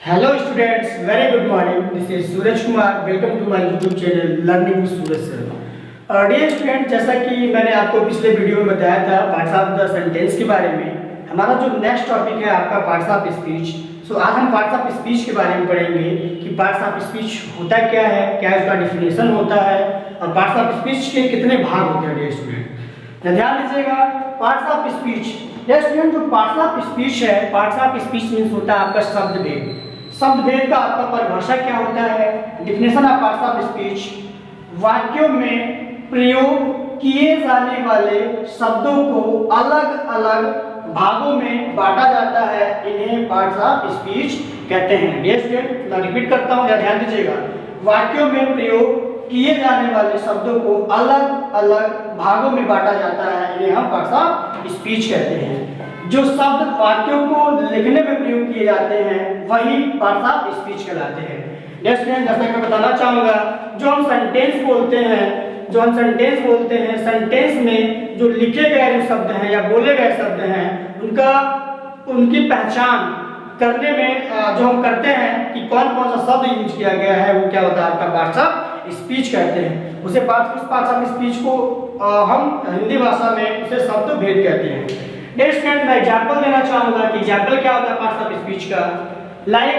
Hello students, very good morning. This is Suraj Kumar. Welcome to my YouTube channel learning with Suraj sir. Dear student, जैसा कि मैंने आपको पिछले video में बताया था पार्ट्स ऑफ द सेंटेंस के बारे में, हमारा जो नेक्स्ट टॉपिक है आपका पार्ट्स ऑफ स्पीच। सो आज हम पार्ट्स ऑफ स्पीच के बारे में पढ़ेंगे कि पार्ट्स ऑफ स्पीच होता क्या है, क्या इसका डिफिनेशन होता है और पार्ट्स ऑफ स्पीच के कितने भाग होते हैं। डियर स्टूडेंट ध्यान दीजिएगा, parts of speech. Dear student, जो पार्ट्स ऑफ स्पीच है, पार्ट्स ऑफ स्पीच मीन्स होता है आपका शब्द भेद। शब्द भेद का आपका परिभाषा क्या होता है? Definition of parts of speech, वाक्यों में प्रयोग किए जाने वाले शब्दों को अलग अलग भागों में बांटा जाता है, इन्हें पार्ट्स ऑफ स्पीच कहते हैं। डियर स्टूडेंट, मैं रिपीट करता हूं, ध्यान दीजिएगा। वाक्यों में प्रयोग किए जाने वाले शब्दों को अलग अलग भागों में बांटा जाता है, इन्हें हम पार्ट्स ऑफ स्पीच कहते हैं। जो शब्द वाक्यों को लिखने में प्रयोग किए जाते हैं वही पार्ट्स ऑफ स्पीच कहलाते हैं। नेक्स्ट जैसा कि मैं बताना चाहूंगा, जो हम सेंटेंस बोलते हैं, सेंटेंस में जो लिखे गए जो शब्द हैं या बोले गए शब्द हैं, उनकी पहचान करने में जो हम करते हैं कि कौन कौन सा शब्द यूज किया गया है, वो क्या होता है आपका पार्ट्स ऑफ स्पीच कहते हैं। उसे पार्ट्स ऑफ स्पीच को हम हिंदी भाषा में उसे शब्द भेद कहते हैं। नेक्स्ट मैं एग्जांपल देना चाहूंगा कि एग्जांपल क्या होता है पार्ट्स ऑफ स्पीच का। Like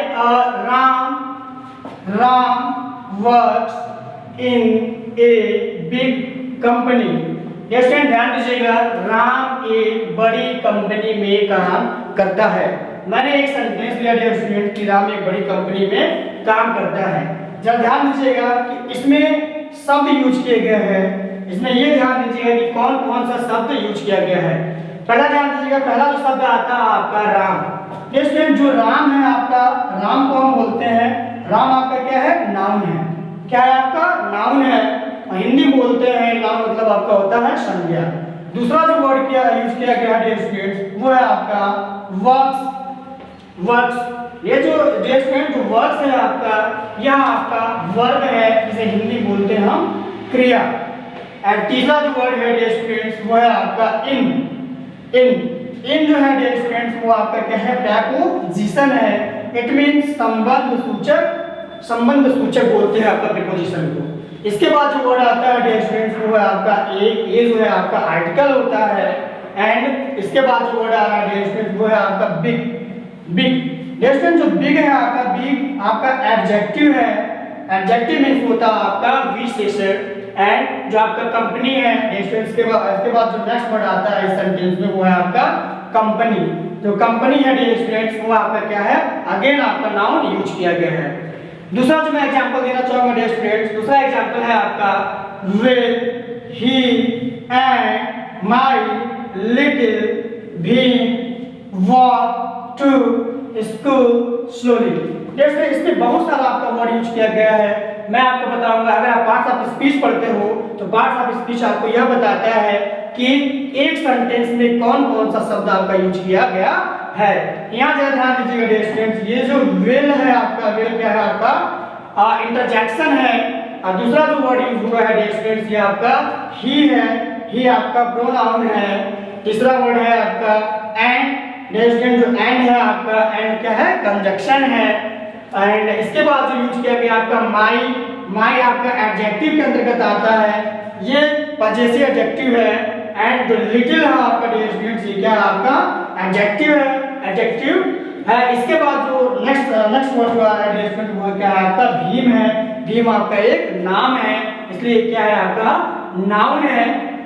Ram works in a big company. Next ध्यान दीजिएगा, राम एक बड़ी कंपनी में काम करता है। मैंने एक सेंटेंस दिया डियर स्टूडेंट कि राम एक बड़ी कंपनी में काम करता है। जरा ध्यान दीजिएगा कि इसमें शब्द यूज किए गए हैं। इसमें ये ध्यान दीजिएगा कि कौन कौन सा शब्द यूज किया गया है। पहला ध्यान दीजिएगा, पहला जो शब्द आता है आपका राम। इसमें जो राम है आपका, राम को हम बोलते हैं, राम आपका क्या है? नाउन है। क्या है आपका? नाउन है। हिंदी बोलते हैं नाउन मतलब आपका होता है संज्ञा। दूसरा जो वर्ड किया यूज किया गया है स्टूडेंट्स, वो है आपका वर्क्स। ये जो स्टूडेंट जो वर्क्स है आपका, यह आपका वर्ब है, जिसे हिंदी बोलते हैं हम क्रिया। एंड तीसरा जो वर्ड है स्टूडेंट्स, वो है आपका इन जो है डियर स्टूडेंट्स, वो आपका क्या है? प्रेपोजिशन है। इट मींस संबंध सूचक बोलते हैं आपका प्रीपोजिशन को। इसके बाद जो वर्ड आता है डियर स्टूडेंट्स, वो है आपका ए जो है आपका आर्टिकल होता है। एंड इसके बाद जो वर्ड आ रहा है डियर स्टूडेंट्स, वो है आपका बिग। डियर स्टूडेंट्स, जो बिग है आपका, बिग आपका एडजेक्टिव है। एडजेक्टिव मींस होता है आपका विशेषण। एंड जो आपका कंपनी है इसके बाद जो नेक्स्ट वर्ड आता है इस सेंटेंस में, वो है आपका कंपनी। जो कंपनी है डियर स्टूडेंट्स, वो आपका क्या है? अगेन आपका नाउन यूज किया गया है। दूसरा जो मैं एग्जांपल देना चाहूंगा डियर स्टूडेंट्स, दूसरा एग्जांपल है आपका will, he and my little Bheem walk to school slowly. जैसे इसमें बहुत सारा आपका वर्ड यूज किया गया है। मैं आपको बताऊंगा, अगर आप पार्ट्स ऑफ स्पीच पढ़ते हो तो पार्ट्स ऑफ स्पीच आपको यह बताता है कि एक सेंटेंस में कौन कौन सा शब्द आपका यूज किया गया है। यहाँ जरा ध्यान दीजिएगा डियर स्टूडेंट्स, ये जो विल है आपका, विल क्या है आपका? इंटरजेक्शन है। और दूसरा जो वर्ड यूज हुआ है डियर स्टूडेंट्स, ये आपका ही है। ही आपका प्रोनाउन है। तीसरा वर्ड है आपका एंड। डियर स्टूडेंट, जो एंड है आपका, एंड क्या है? कंजक्शन है। एंड इसके बाद जो यूज किया गया आपका माई आपका एडजेक्टिव के अंतर्गत आता है। ये पजेसिव एडजेक्टिव है। एंड जो लिटिल है आपका डियर स्टूडेंट्स, ये क्या है आपका? एडजेक्टिव है। इसके बाद जो नेक्स्ट वर्ड हुआ है डियर स्टूडेंट, वो क्या है आपका? भीम है। भीम आपका एक नाम है, इसलिए क्या है आपका? नाउन है।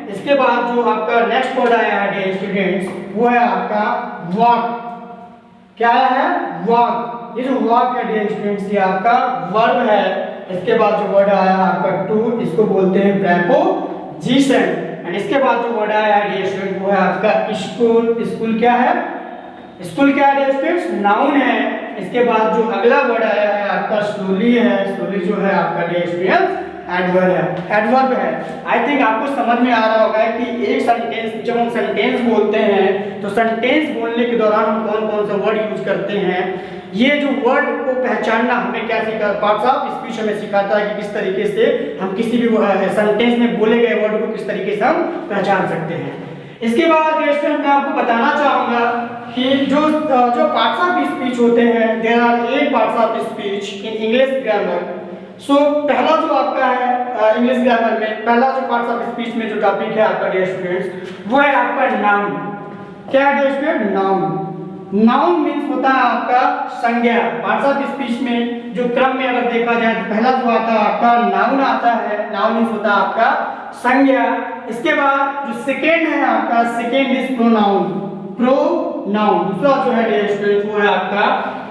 इसके बाद जो आपका नेक्स्ट वर्ड आया है डियर स्टूडेंट्स, वो है आपका वॉक। क्या है? वॉक। ये जो वॉक है डियर स्टूडेंट्स, ये आपका वर्ब है। इसके बाद जो वर्ड आया आपका टू, इसको बोलते हैं प्रेपोजिशन। एंड इसके बाद जो वर्ड आया है डियर स्टूडेंट, वो है आपका स्कूल। स्कूल क्या है? स्कूल क्या है डियर स्टूडेंट्स? नाउन है। इसके बाद जो अगला वर्ड आया है आपका स्लोली है। स्लोली जो है आपका डियर स्टूडेंट्स एडवर्ब है। आई थिंक आपको समझ में आ रहा होगा कि एक सेंटेंस, जब हम सेंटेंस बोलते हैं तो सेंटेंस बोलने के दौरान हम कौन कौन सा वर्ड यूज करते हैं। ये जो वर्ड को पहचानना हमें क्या सिखा, पार्ट्स ऑफ स्पीच हमें सिखाता है कि किस तरीके से हम किसी भी सेंटेंस में बोले गए वर्ड को किस तरीके से हम पहचान सकते हैं। इसके बाद मैं आपको बताना चाहूंगा कि जो पार्ट्स ऑफ स्पीच होते हैं, there are 8 parts of speech in English grammar. So पहला जो आपका है इंग्लिश ग्रामर में पहला जो पार्ट्स ऑफ स्पीच में जो टॉपिक है आपका डियर स्टूडेंट्स, वो है आपका नाउन। क्या है dear student? Noun. Noun means होता है आपका संज्ञा। पार्ट्स ऑफ स्पीच में जो क्रम में अगर देखा जाए तो पहला जो आता है आपका नाउन आता है। नाउन मीन्स होता है आपका संज्ञा। इसके बाद जो सेकेंड है आपका, सेकेंड इज प्रोनाउन। प्रोनाउन दूसरा जो है डियर स्टूडेंट्स वो है आपका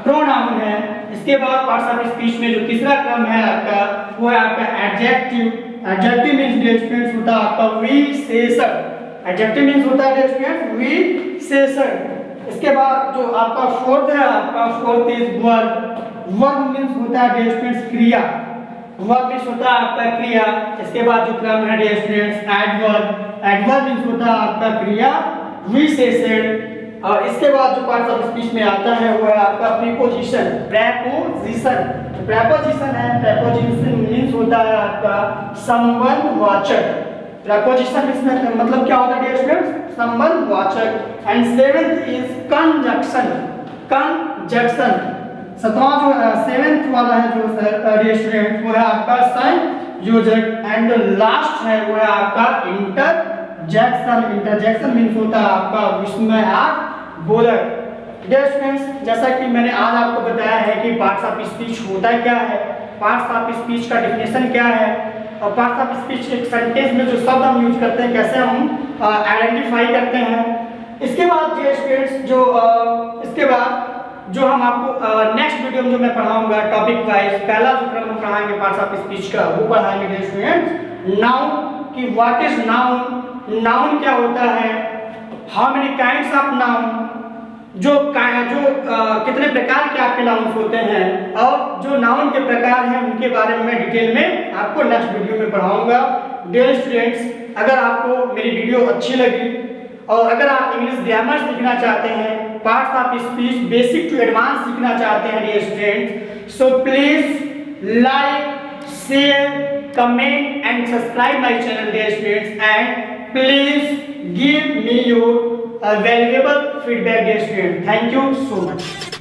प्रोनाउन है। इसके बाद पार्ट्स ऑफ स्पीच में जो तीसरा क्रम है आपका वो है आपका adjective. Adjective means dear students होता है आपका विशेषण। एडजेक्टिव मींस होता है डियर स्टूडेंट्स विशेषण। इसके बाद जो आपका फोर्थ है आपका fourth is verb. Verb means होता है डियर स्टूडेंट्स क्रिया। वर्ब मींस होता है आपका क्रिया। इसके बाद जो क्रम है dear students adverb. Adverb means होता है आपका क्रिया विशेषण। और इसके बाद जो पार्ट्स ऑफ स्पीच में आता है वो है आपका प्रीपोजिशन। प्रेपोजिशन। प्रेपोजिशन है, प्रेपोजिशन मींस होता है आपका संबंधवाचक। प्रेपोजिशन इसमें मतलब क्या होता है डियर स्टूडेंट्स? संबंधवाचक। And seventh is conjunction. Conjunction सातवां जो सेवेंथ वाला है जो डियर स्टूडेंट्स वो है आपका संयोजक। एंड लास्ट है वो है आपका इंटरजेक्शन। इंटरजेक्शन मींस होता है आपका विस्मयार्थ बोधक। डियर स्टूडेंट्स जैसा कि मैंने आज आपको बताया है कि पार्ट्स ऑफ स्पीच होता क्या है, पार्ट्स ऑफ स्पीच का डेफिनेशन क्या है, और पार्ट्स ऑफ स्पीच एक सेंटेंस में जो शब्द हम यूज करते हैं कैसे हम आइडेंटिफाई करते हैं। इसके बाद डियर स्टूडेंट्स इसके बाद जो हम आपको नेक्स्ट वीडियो में जो मैं पढ़ाऊंगा टॉपिक वाइज, पहला जो क्रम हम पढ़ाएंगे पार्ट्स ऑफ स्पीच का वो पढ़ाएंगे डियर स्टूडेंट्स नाउन कि व्हाट इज नाउन, नाउन क्या होता है, how many kinds of noun, जो कितने प्रकार के आपके नाउन्स होते हैं, और जो नाउन के प्रकार हैं उनके बारे में मैं डिटेल में आपको नेक्स्ट वीडियो में पढ़ाऊंगा। डियर स्टूडेंट्स अगर आपको मेरी वीडियो अच्छी लगी और अगर आप इंग्लिश ग्रामर सीखना चाहते हैं, parts of speech basic to advance सीखना चाहते हैं dear students, so please like share comment and subscribe my channel dear students, and please give me your valuable feedback dear student. Thank you so much.